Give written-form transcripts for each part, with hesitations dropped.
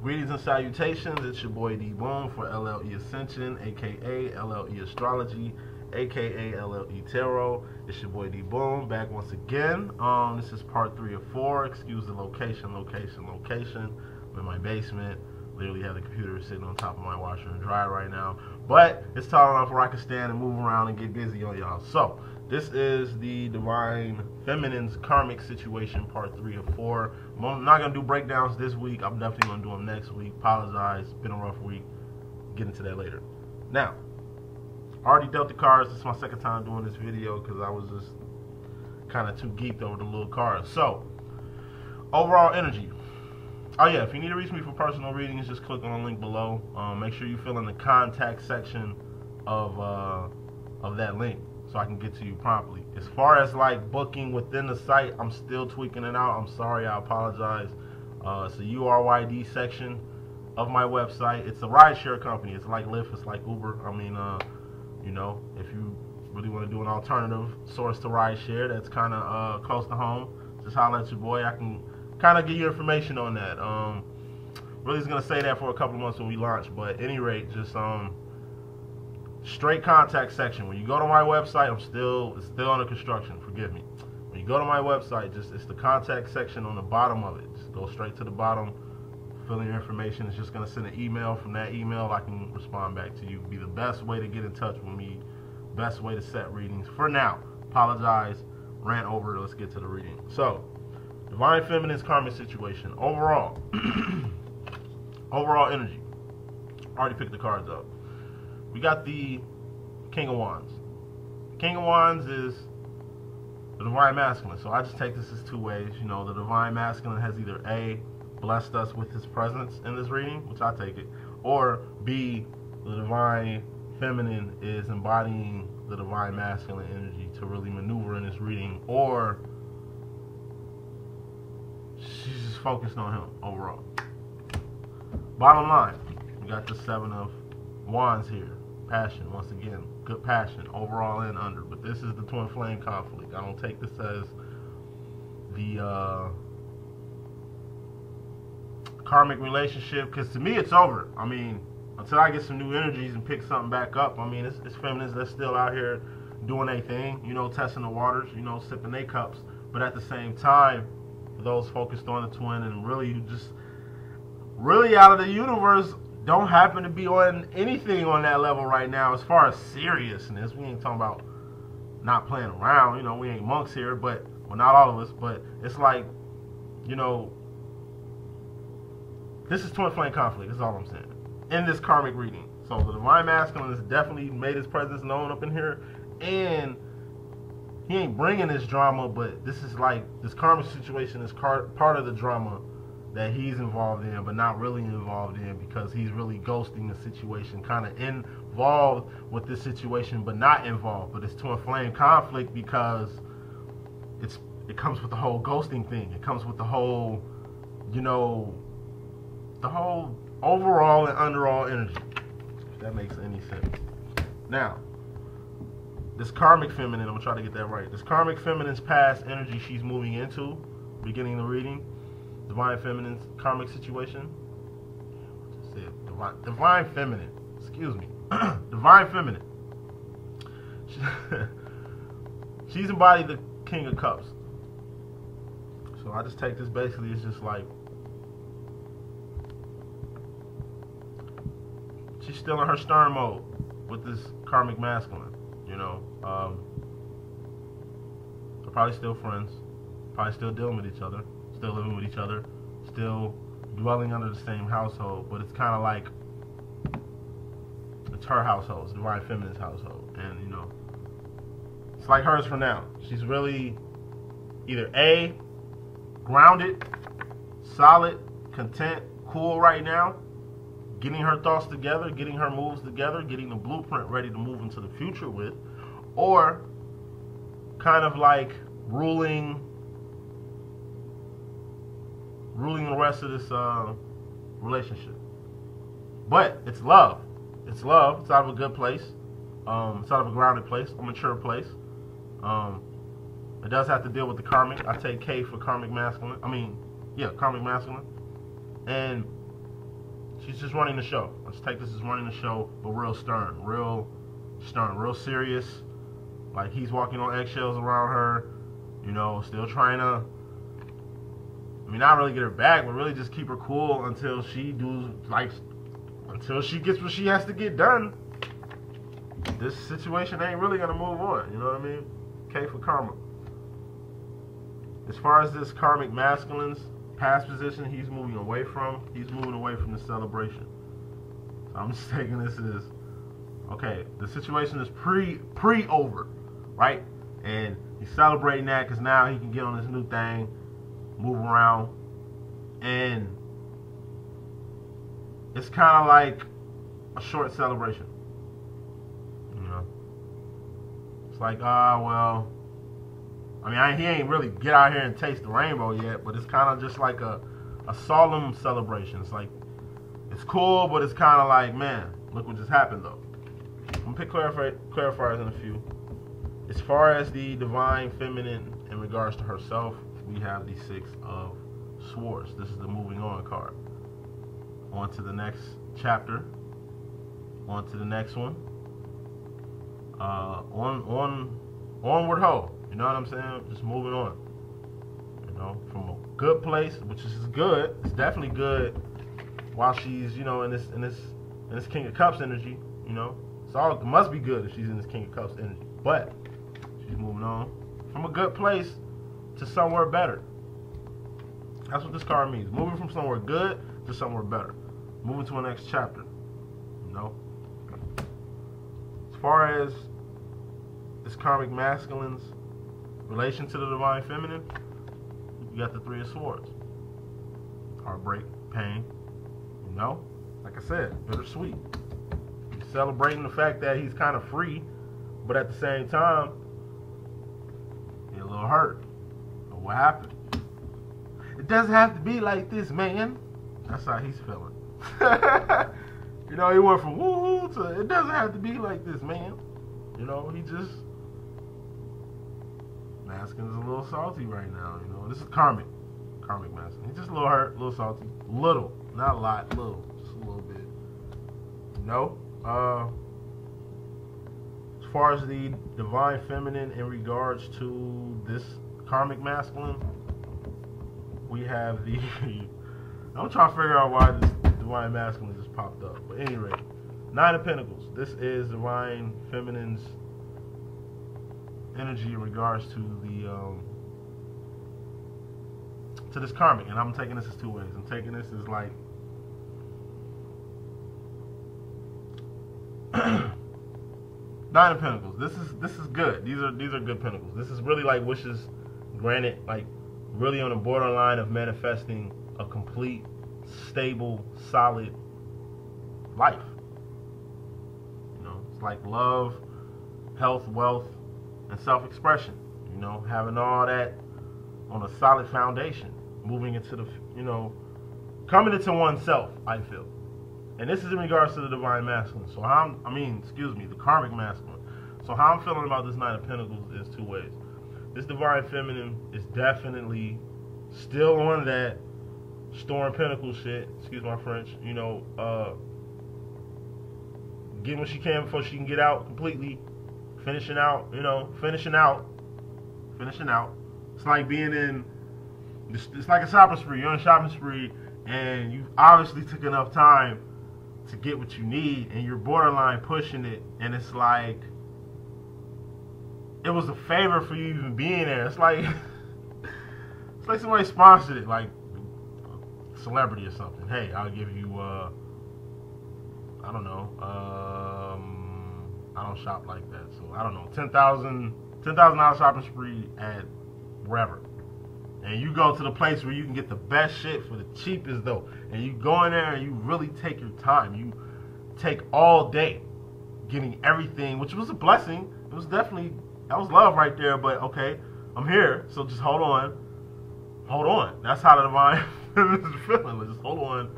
Greetings and salutations. It's your boy D.Boom for LLE.Ascension, aka LLE Astrology, aka LLE Tarot. It's your boy D.Boom back once again. This is part 3 of 4. Excuse the location. I'm in my basement. Literally have the computer sitting on top of my washer and dryer right now. But it's tall enough where I can stand and move around and get busy on y'all. So, this is the Divine Feminine's Karmic Situation, part 3 of 4. I'm not going to do breakdowns this week. I'm definitely going to do them next week. Apologize. Been a rough week. Get into that later. Now, I already dealt the cards. This is my second time doing this video because I was just kind of too geeked over the little cards. So, overall energy. Oh yeah, if you need to reach me for personal readings, just click on the link below. Make sure you fill in the contact section of that link so I can get to you promptly. As far as like booking within the site, I'm still tweaking it out. I'm sorry, I apologize. It's the URYD section of my website. It's a rideshare company. It's like Lyft, it's like Uber. I mean, you know, if you really want to do an alternative source to rideshare that's kind of close to home, just holler at your boy. I can kind of give you information on that. Really is gonna say that for a couple of months when we launch, but at any rate, just straight contact section. When you go to my website, it's still under construction. Forgive me. When you go to my website, it's the contact section on the bottom of it. Just go straight to the bottom, fill in your information. It's just gonna send an email. From that email, I can respond back to you. Be the best way to get in touch with me. Best way to set readings. For now, apologize, rant over. Let's get to the reading. So, Divine Feminine's Karmic Situation. Overall, overall energy. I already picked the cards up. We got the King of Wands. The King of Wands is the Divine Masculine. So I just take this as two ways. You know, the Divine Masculine has either A, blessed us with his presence in this reading, which I take it, or B, the Divine Feminine is embodying the Divine Masculine energy to really maneuver in this reading, or she's just focused on him overall. Bottom line, we got the 7 of Wands here. Passion, once again, good passion, overall and under. But this is the twin flame conflict. I don't take this as the karmic relationship, because to me it's over. I mean, until I get some new energies and pick something back up, I mean, it's feminists that's still out here doing their thing, you know, testing the waters, you know, sipping their cups. But at the same time, for those focused on the twin and really out of the universe, don't happen to be on anything on that level right now as far as seriousness. We ain't talking about not playing around, you know, we ain't monks here, but, well, not all of us, but it's like, you know, this is twin flame conflict, that's all I'm saying, in this karmic reading. So the Divine Masculine has definitely made his presence known up in here, and he ain't bringing this drama, but this is like, this karmic situation is part of the drama that he's involved in, but not really involved in, because he's really ghosting the situation, kind of involved with this situation, but not involved. But it's twin flame conflict because it comes with the whole ghosting thing. It comes with the whole, you know, the whole overall and underall energy, if that makes any sense. Now, this karmic feminine, I'm gonna try to get that right. This karmic feminine's past energy she's moving into, beginning the reading. Divine Feminine's Karmic Situation. Divine Feminine. Excuse me. Divine Feminine. She's embodied the King of Cups. So I just take this basically as just like, she's still in her stern mode with this karmic masculine. You know, they're probably still friends, probably still dealing with each other, still living with each other, still dwelling under the same household, but it's kind of like, it's her household, it's Divine Feminine's household, and you know, it's like hers for now. She's really either A, grounded, solid, content, cool right now, getting her thoughts together, getting her moves together, getting the blueprint ready to move into the future with, or kind of like ruling the rest of this relationship. But it's love. It's love. It's out of a good place. It's out of a grounded place, a mature place. It does have to deal with the karmic. I take K for karmic masculine. I mean, yeah, karmic masculine. And She's just running the show. Let's take this as running the show, but real stern, real serious. Like he's walking on eggshells around her, you know, still trying to, I mean, not really get her back, but really just keep her cool until she gets what she has to get done. This situation ain't really gonna move on, you know what I mean? K for karma. As far as this karmic masculine's past position, he's moving away from the celebration. So I'm just taking this as, okay, the situation is pre-over, right? And he's celebrating that because now he can get on this new thing, move around, and it's kind of like a short celebration. You know? It's like, well, I mean, he ain't really get out here and taste the rainbow yet, but it's kind of just like a solemn celebration. It's like, it's cool, but it's kind of like, man, look what just happened, though. I'm going to pick clarifiers in a few. As far as the divine feminine in regards to herself, we have the Six of Swords. This is the moving on card. On to the next chapter. On to the next one. Onward ho. You know what I'm saying? Just moving on. You know, from a good place, which is good. It's definitely good while she's, you know, in this King of Cups energy. You know, it must be good if she's in this King of Cups energy. But she's moving on from a good place to somewhere better. That's what this card means. Moving from somewhere good to somewhere better. Moving to a next chapter. You know. As far as this karmic masculine's relation to the divine feminine, you got the Three of Swords. Heartbreak, pain, you know? Like I said, bittersweet. He's celebrating the fact that he's kind of free, but at the same time, he's a little hurt. But what happened? It doesn't have to be like this, man. That's how he's feeling. You know, he went from woo-hoo to it doesn't have to be like this, man. You know, he just, masculine's a little salty right now, you know. This is karmic masculine. He's just a little hurt, a little salty. Little, not a lot, little, just a little bit. You know? As far as the divine feminine in regards to this karmic masculine, we have the I'm trying to figure out why this divine masculine just popped up. But anyway, Nine of Pentacles. This is divine feminine's energy in regards to the to this karmic, and I'm taking this as two ways. I'm taking this as like Nine of Pentacles. This is good. These are good pentacles. This is really like wishes granted, like really on the borderline of manifesting a complete, stable, solid life. You know, it's like love, health, wealth, and self-expression. You know, having all that on a solid foundation, moving into the, you know, coming into oneself, I feel. And this is in regards to the divine masculine. So the karmic masculine. So how I'm feeling about this Nine of Pentacles is two ways. This divine feminine is definitely still on that storing pentacles shit, excuse my French, you know, getting what she can before she can get out completely, finishing out. It's like being in, it's like a shopping spree. You're on a shopping spree and you obviously took enough time to get what you need and you're borderline pushing it, and it's like it was a favor for you even being there. It's like it's like somebody sponsored it, like a celebrity or something. Hey, I'll give you I don't know, I don't shop like that, so I don't know, $10,000 shopping spree at wherever. And you go to the place where you can get the best shit for the cheapest though. And you go in there and you really take your time. You take all day getting everything, which was a blessing. It was definitely, that was love right there. But okay, I'm here, so just hold on. Hold on. That's how the divine is feeling. Just hold on.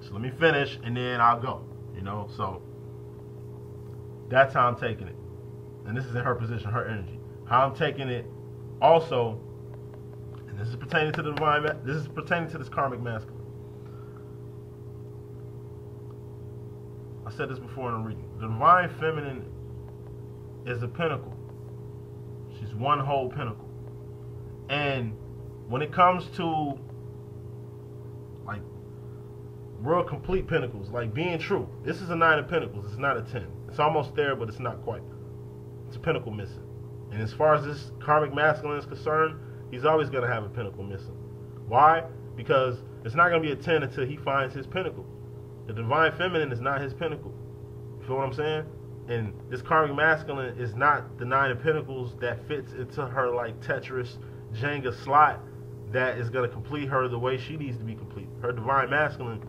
Just let me finish and then I'll go. You know, so that's how I'm taking it. And this is in her position, her energy. How I'm taking it also. This is pertaining to the divine. This is pertaining to this karmic masculine. said this before in the reading. The divine feminine is a pinnacle. She's one whole pinnacle. And when it comes to like real complete pinnacles, like being true, this is a 9 of pentacles. It's not a 10. It's almost there, but it's not quite. It's a pinnacle missing. And as far as this karmic masculine is concerned, he's always going to have a pinnacle missing. Why? Because it's not going to be a 10 until he finds his pinnacle. The divine feminine is not his pinnacle. You feel what I'm saying? And this karmic masculine is not the 9 of pentacles that fits into her like Tetris Jenga slot that is going to complete her the way she needs to be complete. Her divine masculine,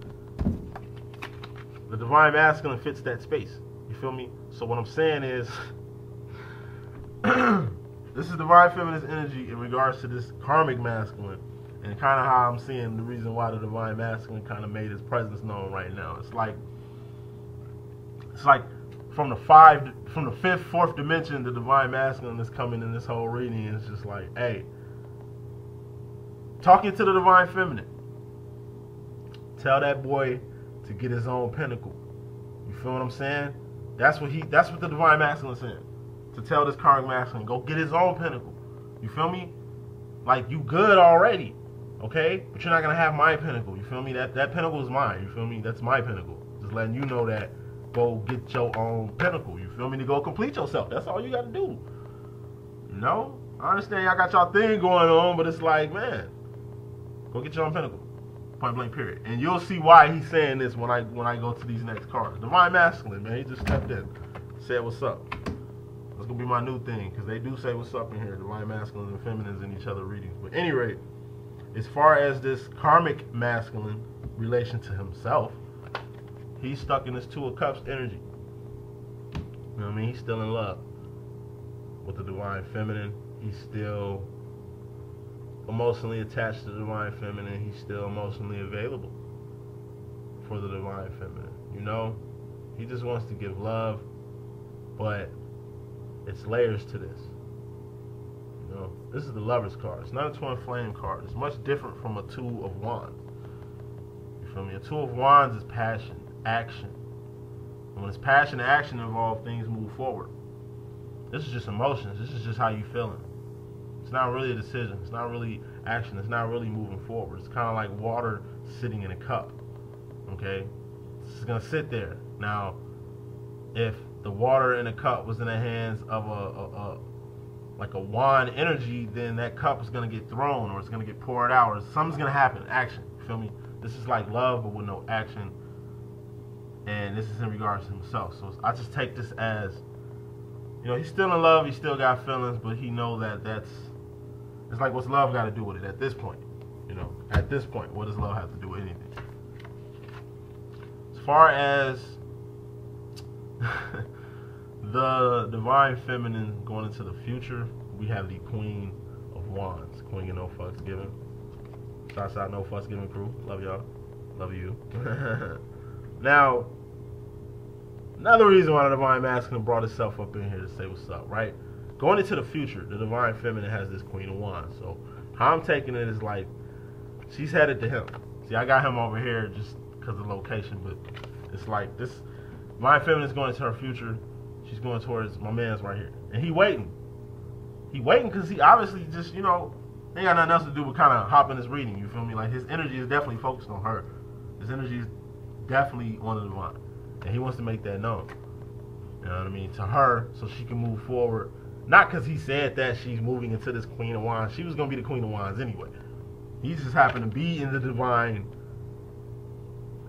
the divine masculine fits that space. You feel me? So what I'm saying is, this is divine feminine's energy in regards to this karmic masculine, and kind of how I'm seeing the reason why the divine masculine kind of made his presence known right now. It's like from the 5th, 4th dimension, the divine masculine is coming in this whole reading, and it's just like, hey, talking to the divine feminine, tell that boy to get his own pinnacle. You feel what I'm saying? That's what the divine masculine is saying. To tell this karmic masculine, go get his own pinnacle. You feel me? Like, you good already, okay? But you're not gonna have my pinnacle. You feel me? That pinnacle is mine. You feel me? That's my pinnacle. Just letting you know that. Go get your own pinnacle. You feel me? To go complete yourself. That's all you gotta do. You know? I understand y'all got y'all thing going on, but it's like, man, go get your own pinnacle. Point blank period. And you'll see why he's saying this when I go to these next cards. Divine masculine, man. He just stepped in, said what's up. That's gonna be my new thing, because they do say what's up in here. Divine masculine and feminines in each other readings. But at any rate, as far as this karmic masculine relation to himself, he's stuck in this 2 of Cups energy. You know what I mean? He's still in love with the divine feminine. He's still emotionally attached to the divine feminine. He's still emotionally available for the divine feminine. You know? He just wants to give love, but it's layers to this. You know? This is the Lover's card. It's not a Twin Flame card. It's much different from a 2 of Wands. You feel me? A 2 of Wands is passion, action. And when it's passion and action involved, things move forward. This is just emotions. This is just how you feeling. It's not really a decision. It's not really action. It's not really moving forward. It's kind of like water sitting in a cup. Okay? It's just going to sit there. Now, if the water in a cup was in the hands of a wand energy, then that cup is going to get thrown, or it's going to get poured out, or something's going to happen. Action. You feel me? This is like love, but with no action. And this is in regards to himself. So I just take this as, you know, he's still in love, he still got feelings, but he know that it's like, what's love got to do with it at this point? You know, at this point, what does love have to do with anything? As far as the divine feminine going into the future, we have the Queen of Wands. Queen of No Fucks Given. Shouts out No Fucks Given crew. Love y'all. Love you. Now, another reason why the divine masculine brought itself up in here to say what's up, right? Going into the future, the divine feminine has this Queen of Wands. So how I'm taking it is like, she's headed to him. See, I got him over here just because of the location, but it's like this divine feminine is going into her future. She's going towards my man's right here. And he waiting. He waiting because he obviously just, you know, ain't got nothing else to do but kind of hop in his reading, you feel me? Like, his energy is definitely focused on her. His energy is definitely on the divine. And he wants to make that known. You know what I mean? To her, so she can move forward. Not because he said that she's moving into this Queen of Wands. She was going to be the Queen of Wands anyway. He just happened to be in the divine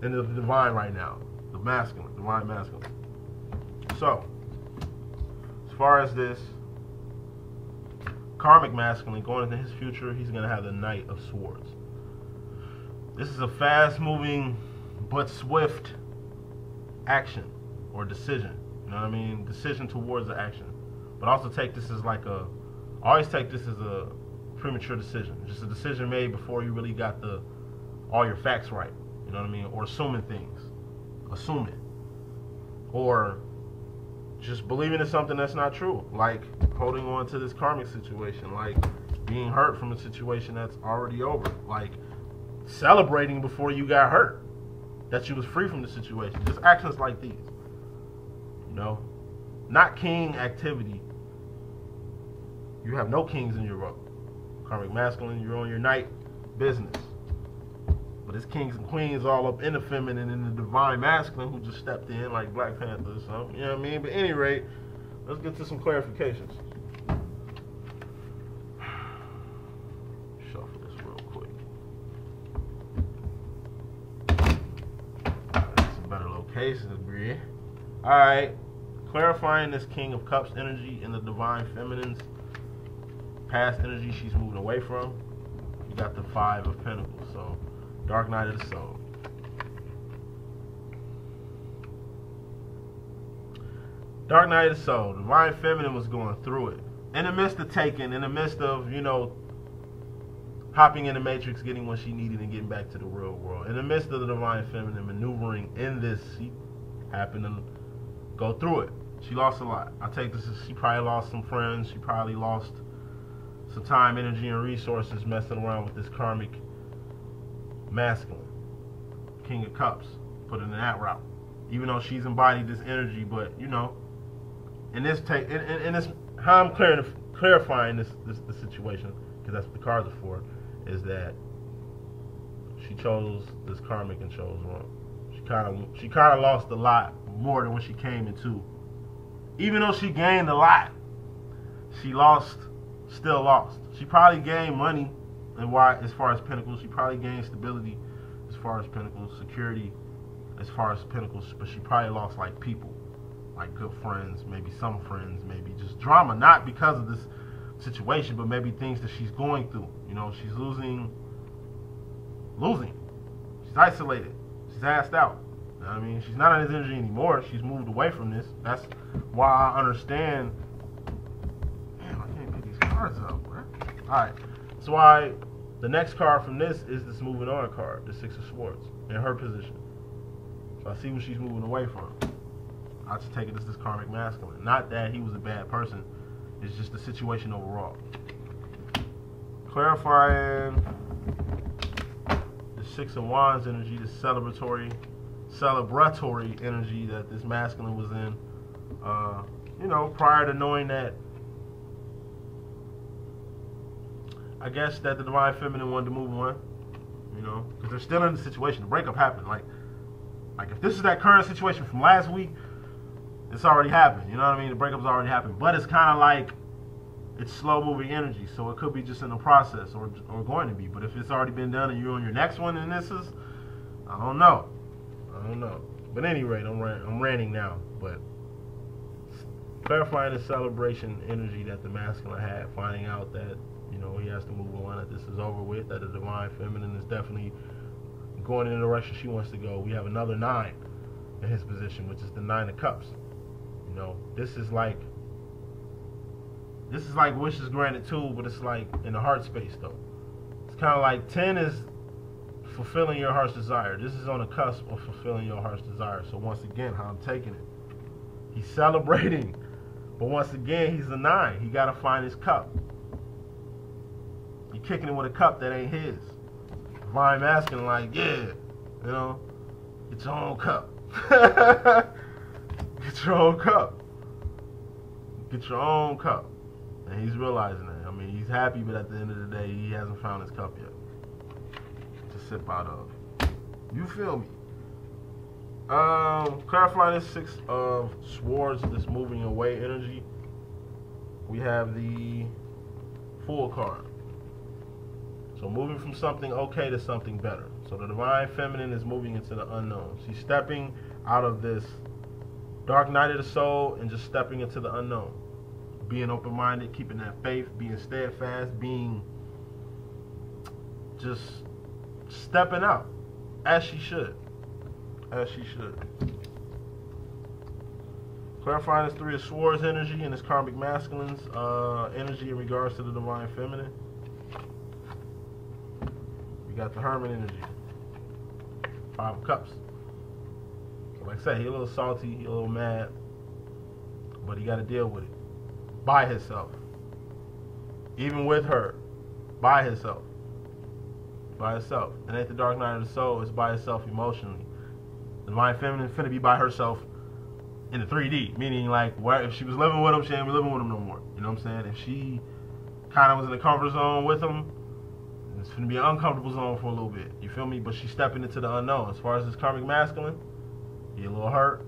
right now. The masculine, divine masculine. So, as far as this karmic masculine going into his future, he's going to have the Knight of Swords. This is a fast-moving but swift action or decision. You know what I mean? Decision towards the action. But also take this as like always take this as a premature decision. Just a decision made before you really got all your facts right. You know what I mean? Or assuming things. Assuming. Or just believing in something that's not true. Like holding on to this karmic situation. Like being hurt from a situation that's already over. Like celebrating before you got hurt. That you was free from the situation. Just actions like these. know, not king activity. You have no kings in your row. Karmic masculine, you're on your night business. But it's kings and queens all up in the feminine and the divine masculine who just stepped in like Black Panther or something. You know what I mean? But at any rate, let's get to some clarifications. Shuffle this real quick. Some better locations, Bree. Alright. Clarifying this King of Cups energy in the divine feminine's past energy she's moving away from. You got the Five of Pentacles. So Dark Night of the Soul. Dark Night of the Soul. Divine Feminine was going through it. In the midst of taking, in the midst of, you know, hopping in the matrix, getting what she needed and getting back to the real world. In the midst of the Divine Feminine maneuvering in this, she happened to go through it. She lost a lot. I take this as she probably lost some friends. She probably lost some time, energy, and resources messing around with this karmic masculine, King of Cups, put it in that route. Even though she's embodied this energy, but you know, in this how I'm clarifying this situation, because that's what the cards are for, is that she chose this karmic and chose wrong. She kind of lost a lot more than what she came into. Even though she gained a lot, she still lost. She probably gained money. And why, as far as Pentacles, she probably gained stability as far as Pentacles, security as far as Pentacles, but she probably lost like people, like good friends, maybe some friends, maybe just drama, not because of this situation, but maybe things that she's going through. You know, she's losing. She's isolated. She's assed out. You know what I mean? She's not in this energy anymore. She's moved away from this. That's why I understand. Damn, I can't get these cards up, bro. Alright. That's why the next card from this is this moving on card, the Six of Swords, in her position. So I see what she's moving away from. I just take it as this karmic masculine. Not that he was a bad person. It's just the situation overall. Clarifying the Six of Wands energy, the celebratory energy that this masculine was in. You know, prior to knowing that, I guess that the divine feminine wanted to move on, you know, because they're still in the situation. The breakup happened. Like if this is that current situation from last week, it's already happened. You know what I mean? The breakup's already happened. But it's kind of like it's slow moving energy, so it could be just in the process or going to be. But if it's already been done and you're on your next one, and this is, I don't know. But at any rate, I'm ranting now. But clarifying the celebration energy that the masculine had, finding out that, you know, he has to move on, that this is over with, that the divine feminine is definitely going in the direction she wants to go. We have another 9 in his position, which is the 9 of Cups. You know, this is like wishes granted too, but it's like in the heart space though. It's kind of like 10 is fulfilling your heart's desire. This is on the cusp of fulfilling your heart's desire. So once again, how I'm taking it, he's celebrating, but once again, he's a 9. He got to find his cup. You're kicking him with a cup that ain't his. Divine masculine, like, yeah, you know, get your own cup. Get your own cup. Get your own cup. And he's realizing that. I mean, he's happy, but at the end of the day, he hasn't found his cup yet to sip out of. You feel me? Clarifying this 6 of Swords, this moving away energy. We have the Fool card. So moving from something okay to something better. So the divine feminine is moving into the unknown. She's stepping out of this dark night of the soul and just stepping into the unknown. Being open-minded, keeping that faith, being steadfast, being just stepping out as she should. As she should. Clarifying this 3 of Swords energy and this karmic masculine's energy in regards to the divine feminine. We got the Hermit energy. 5 of Cups. So like I said, he a little salty, he a little mad, but he got to deal with it. By himself. Even with her. By himself. By herself. And at the dark night of the soul, it's by herself emotionally. The divine feminine finna be by herself in the 3D, meaning like where if she was living with him, she ain't be living with him no more. You know what I'm saying? If she kind of was in the comfort zone with him, it's gonna be an uncomfortable zone for a little bit. You feel me? But she's stepping into the unknown. As far as this karmic masculine, he a little hurt,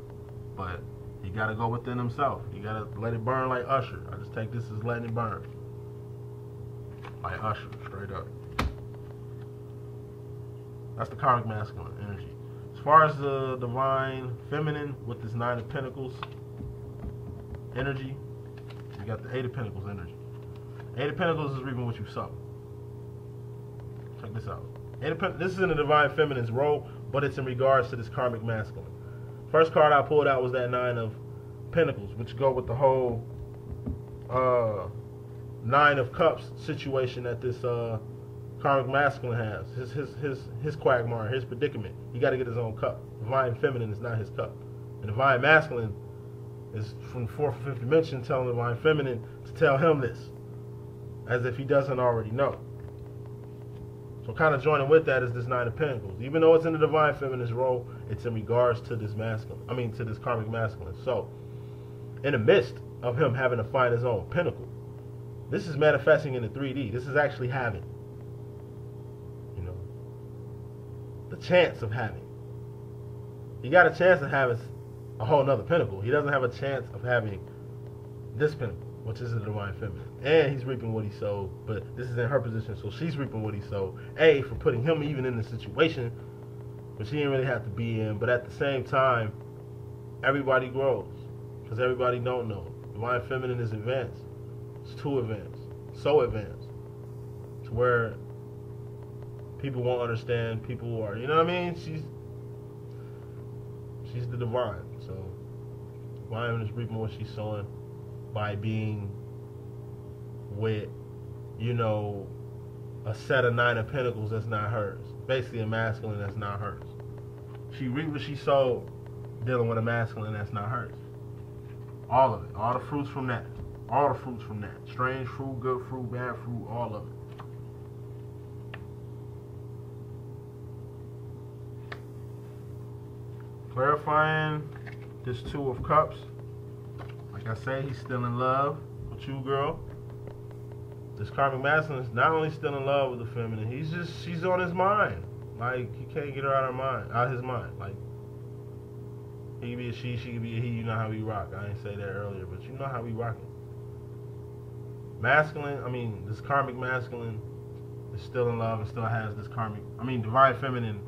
but he gotta go within himself. You gotta let it burn like Usher. I just take this as letting it burn. Like Usher, straight up. That's the karmic masculine energy. As far as the divine feminine with this 9 of Pentacles energy, you got the 8 of Pentacles energy. 8 of Pentacles is reaping what you sow. Check this out. This is in the divine feminine's role, but it's in regards to this karmic masculine. First card I pulled out was that 9 of Pentacles, which go with the whole 9 of Cups situation that this karmic masculine has. His quagmire, his predicament. He got to get his own cup. Divine feminine is not his cup. And divine masculine is from the 4th or 5th dimension telling the divine feminine to tell him this, as if he doesn't already know. So kind of joining with that is this 9 of Pentacles. Even though it's in the divine feminine's role, it's in regards to this masculine. To this karmic masculine. So, in the midst of him having to find his own pinnacle, this is manifesting in the 3D. This is actually having, the chance of having. He got a chance of having a whole nother pinnacle. He doesn't have a chance of having this pinnacle, which is the divine feminine. And he's reaping what he sowed, but this is in her position, so she's reaping what he sowed. A, for putting him even in the situation, but she didn't really have to be in. But at the same time, everybody grows, because everybody don't know. Divine feminine is advanced. It's too advanced. So advanced. To where people won't understand. People are, you know what I mean? She's the divine. So divine is reaping what she's sowing by being with, a set of 9 of Pentacles that's not hers. Basically a masculine that's not hers. She reaped what she sowed dealing with a masculine that's not hers. All of it. All the fruits from that. All the fruits from that. Strange fruit, good fruit, bad fruit, all of it. Clarifying this 2 of Cups. Like I say, he's still in love with you, girl. This karmic masculine is not only still in love with the feminine, she's on his mind. Like, he can't get her out of his mind. Like, he could be a she could be a he. You know how we rock. I didn't say that earlier, but you know how we rock it. This karmic masculine is still in love and still has this divine feminine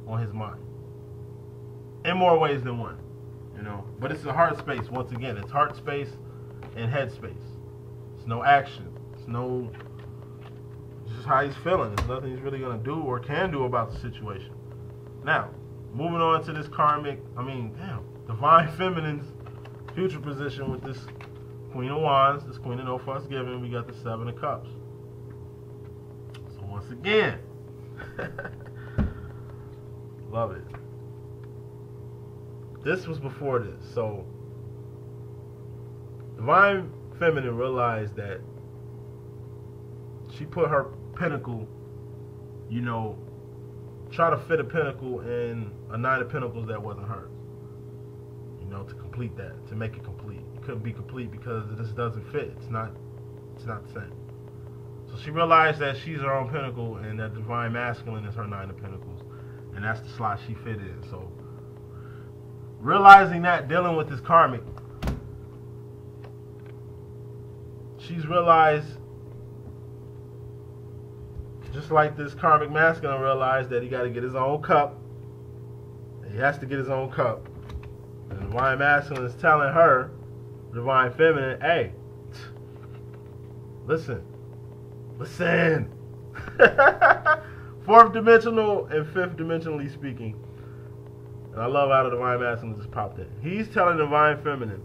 on his mind. In more ways than one, But it's a heart space, once again. It's heart space and head space. It's no action. It's just how he's feeling. There's nothing he's really going to do or can do about the situation. Now, moving on to this divine feminine's future position with this Queen of Wands, this Queen of No Fuss Given. We got the 7 of Cups. So once again, love it. This was before this. So divine feminine realized that she put her pinnacle, try to fit a pinnacle in a 9 of Pentacles that wasn't hers. To complete that, to make it complete. It couldn't be complete because this doesn't fit. It's not the same. So she realized that she's her own pinnacle and that divine masculine is her 9 of Pentacles. And that's the slot she fit in. So realizing that, dealing with this karmic, she's realized, just like this karmic masculine realized, that he got to get his own cup. He has to get his own cup. And the divine masculine is telling her, divine feminine, hey, listen. 4th dimensional and 5th dimensionally speaking. And I love how the divine masculine just popped in. He's telling the divine feminine,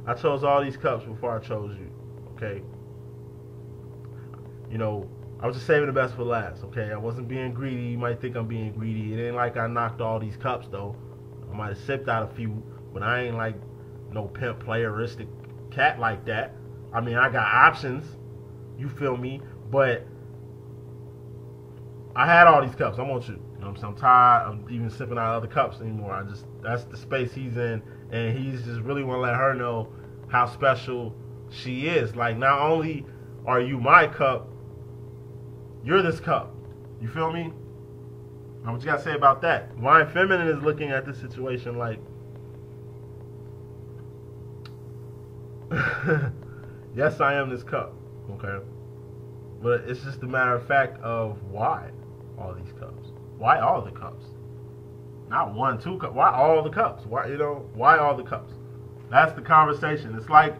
I chose all these cups before I chose you. Okay? I was just saving the best for last. Okay? I wasn't being greedy. You might think I'm being greedy. It ain't like I knocked all these cups though. I might have sipped out a few, but I ain't like no pimp playeristic cat like that. I got options. You feel me? But I had all these cups. I want you. know what I'm saying? I'm tired of even sipping out of other cups anymore. That's the space he's in, and he's just really want to let her know how special she is. Like, not only are you my cup, you're this cup. You feel me? Now, what you gotta say about that? Divine Feminine is looking at this situation like, yes, I am this cup, okay? But it's just a matter of fact of why all these cups? Why all the cups? Not 1, 2 cups. Why all the cups? Why, why all the cups? That's the conversation. It's like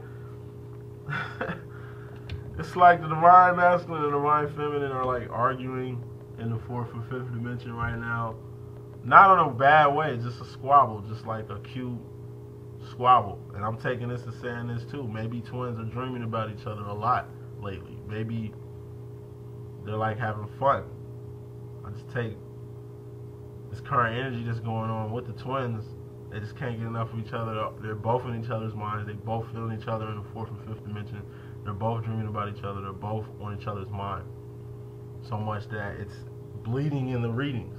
it's like the Divine Masculine and the Divine Feminine are like arguing in the 4th or 5th dimension right now. Not in a bad way, just a squabble, just like a cute squabble. And I'm taking this as saying this too. Maybe twins are dreaming about each other a lot lately. Maybe they're like having fun. I just take this current energy that's going on with the twins. They just can't get enough of each other. They're both in each other's minds. They both feel each other in the 4th and 5th dimension. They're both dreaming about each other. They're both on each other's mind. So much that it's bleeding in the readings.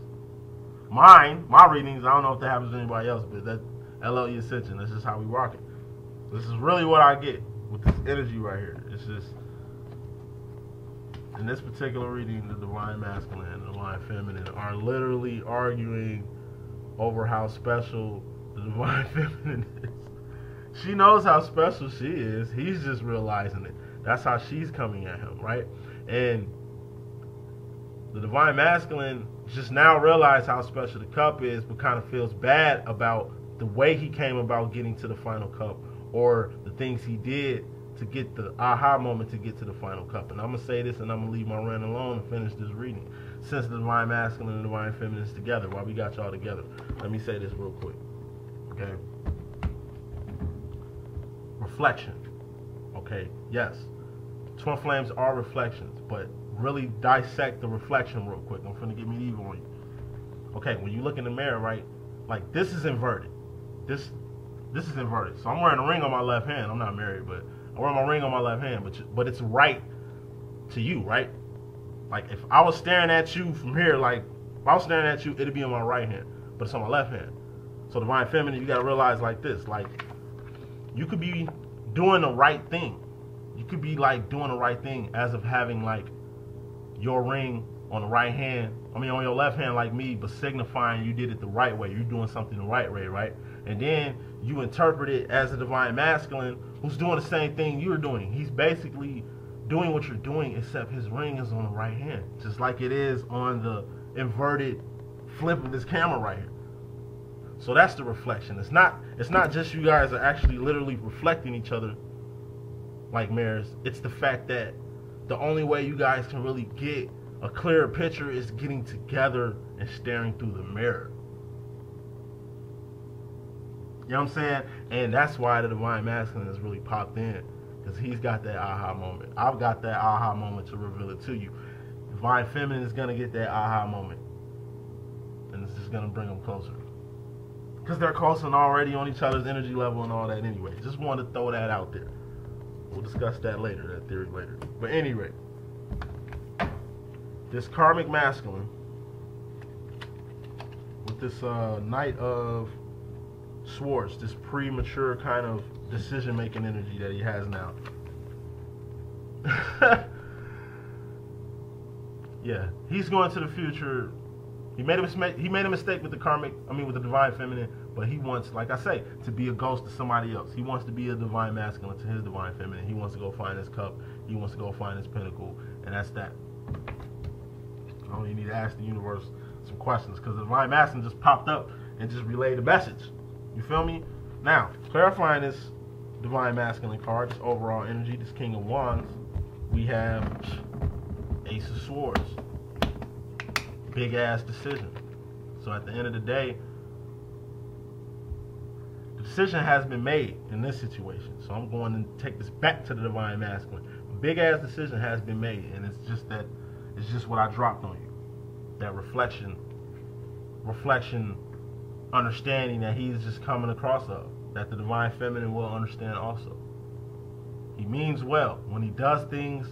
My readings, I don't know if that happens to anybody else, but that LLE.Ascension, that's just how we rock it. This is really what I get with this energy right here. It's just, in this particular reading, the Divine Masculine and the Divine Feminine are literally arguing over how special the Divine Feminine is. She knows how special she is. He's just realizing it. That's how she's coming at him, right? And the Divine Masculine just now realized how special the cup is, but kind of feels bad about the way he came about getting to the final cup, or the things he did to get the aha moment to get to the final cup. And I'm going to say this, and I'm going to leave my rant alone and finish this reading. Since the Divine Masculine and the Divine Feminine is together, while we got y'all together, let me say this real quick. Okay? Reflection. Okay? Yes. Twin flames are reflections, but really dissect the reflection real quick. I'm finna get medieval on you. Okay, when you look in the mirror, right? Like, this is inverted. This is inverted. So I'm wearing a ring on my left hand. I'm not married, but I'm wearing my ring on my left hand. But it's right to you, right? Like, if I was staring at you from here, like, if I was staring at you, it'd be on my right hand, but it's on my left hand. So Divine Feminine, you gotta realize like this, like, you could be doing the right thing. You could be like doing the right thing as of having like your ring on the right hand, on your left hand like me, but signifying you did it the right way. You're doing something the right way, right? And then you interpret it as a Divine Masculine who's doing the same thing you're doing. He's basically doing what you're doing, except his ring is on the right hand, just like it is on the inverted flip of this camera right here. So that's the reflection. It's not just you guys are actually literally reflecting each other like mirrors. It's the fact that the only way you guys can really get a clearer picture is getting together and staring through the mirror. You know what I'm saying? And that's why the Divine Masculine has really popped in, because he's got that aha moment. I've got that aha moment to reveal it to you. Divine Feminine is going to get that aha moment, and it's just going to bring them closer, because they're close and already on each other's energy level and all that anyway. Just wanted to throw that out there. We'll discuss that later, that theory later. But anyway, this Karmic Masculine with this Knight of Swords, this premature kind of decision-making energy that he has now. Yeah, he's going to the future. He made a mistake with the Karmic, with the Divine Feminine, but he wants, like I say, to be a ghost to somebody else. He wants to be a Divine Masculine to his Divine Feminine. He wants to go find his cup. He wants to go find his pinnacle, and that's that. I don't even need to ask the universe some questions, because the Divine Masculine just popped up and just relayed the message. You feel me? Now, clarifying this Divine Masculine card, this overall energy, this King of Wands, we have Ace of Swords. Big ass decision. So at the end of the day, the decision has been made in this situation. So I'm going to take this back to the Divine Masculine. A big ass decision has been made, and it's just what I dropped on you. That reflection, understanding that he's just coming across of, that the Divine Feminine will understand also. He means well. When he does things,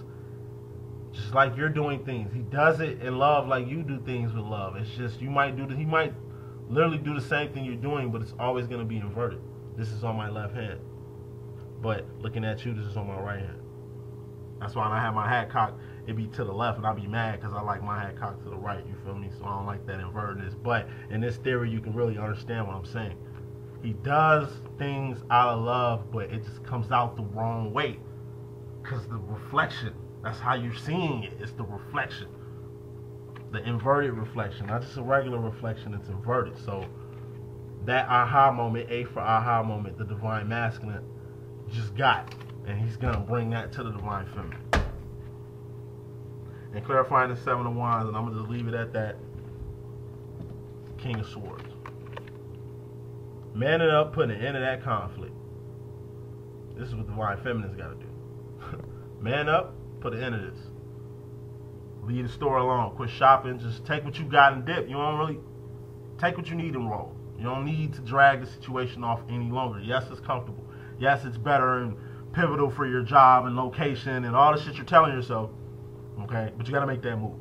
Just like you're doing things. He does it in love like you do things with love. It's just he might literally do the same thing you're doing, but it's always going to be inverted. This is on my left hand. But looking at you, this is on my right hand. That's why when I have my hat cocked, it be to the left, and I'll be mad because I like my hat cocked to the right, you feel me? So I don't like that invertedness. But in this theory, you can really understand what I'm saying. He does things out of love, but it just comes out the wrong way. Because the reflection, that's how you're seeing it. It's the reflection. The inverted reflection, not just a regular reflection, it's inverted. So that aha moment, A for aha moment, the divine masculine just got. And he's going to bring that to the divine feminine. And clarifying the Seven of Wands, and I'm going to just leave it at that. King of Swords. Manning up, putting an end to that conflict. This is what divine feminine's got to do. Man up, put an end to this. Leave the store alone. Quit shopping. Just take what you got and dip. You don't really take what you need and roll. You don't need to drag the situation off any longer. Yes, it's comfortable. Yes, it's better and pivotal for your job and location and all the shit you're telling yourself. Okay, but you got to make that move.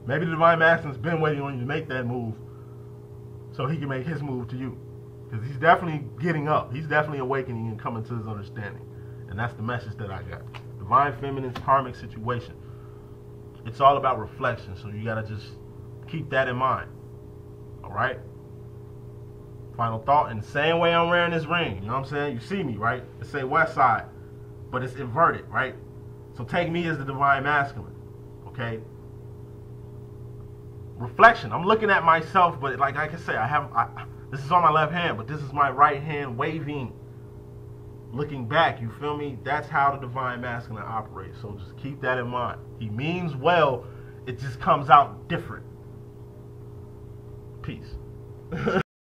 Maybe the divine masculine's been waiting on you to make that move so he can make his move to you. Because he's definitely getting up. He's definitely awakening and coming to his understanding. And that's the message that I got. Divine feminine's karmic situation. It's all about reflection, so you gotta just keep that in mind. Alright? Final thought, in the same way I'm wearing this ring, you know what I'm saying? You see me, right? It say West Side, but it's inverted, right? So take me as the divine masculine, okay? Reflection, I'm looking at myself, but like I say, this is on my left hand, but this is my right hand waving, looking back, you feel me? That's how the divine masculine operates. So just keep that in mind. He means well, it just comes out different. Peace.